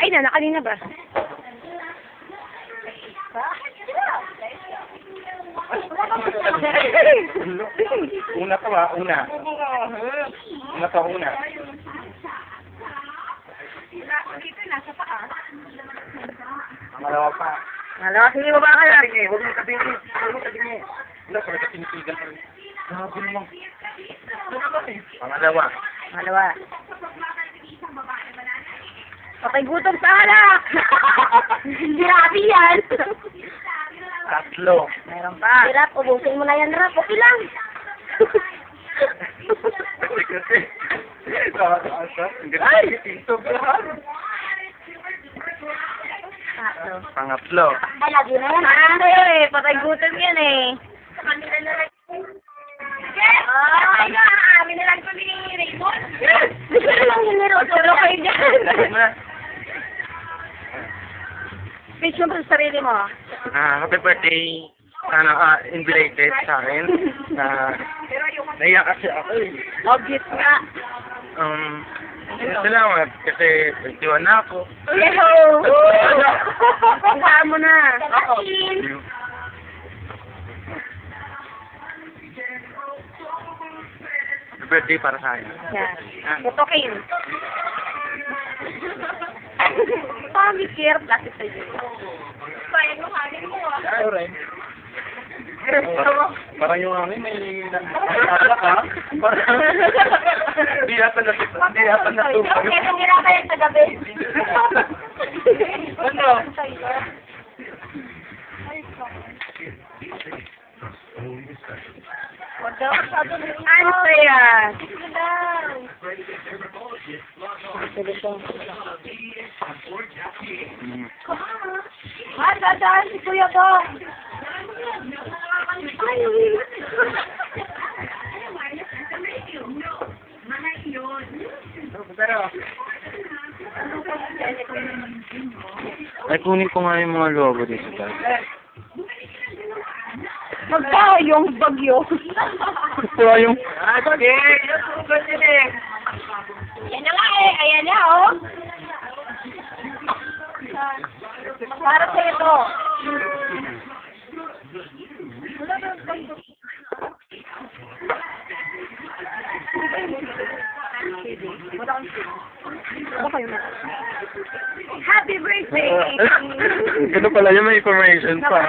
Ay, kanina ba? Una to ah, una. Una to, una. Dito, nasa paa. Pangalawa pa. Malawa, sige mo ba ka? Huwag mo katingin. Huwag mo katingin. Wala, pala tinitigan pa rin. Grabe naman. Pangalawa. Malawa. Patay gutom sa alak! Grabe yan! Tatlo. Meron pa. Rap, ubusin mo na yan, Rap. Okay lang. Kasi. Ay! Ito lahat. Pangatlo. Ay, lagi na yan. Ay, patay gutom yan eh. Ay, na. Amin na lang kami ni Raymond. Gusto na lang yun ni Rosulo kayo dyan. Speech mo sa sarili mo. Happy birthday. Invited sa akin. Naiyak kasi ako eh. Obvious nga. Salamat kasi 21 na ako. Hello! Puntaan mo na. Happy birthday para sa akin. Yan. Ito kayo. Pamikir, plastic sa iyo. Bayan mo hangin mo ah. Alright. Parang yung hangin may alak ha? Hindi yata natupag. Okay, tumira kayo sa gabi. Ano? Ano yan? Dadaan si Kuya Dong. Ay, kunin ko nga yung mga logo dito tayo. Magtayong bagyo. Wala yung... Yan na nga eh. Ayan na oh. Para sa ito. Happy birthday! Ganun pala yung may information pa.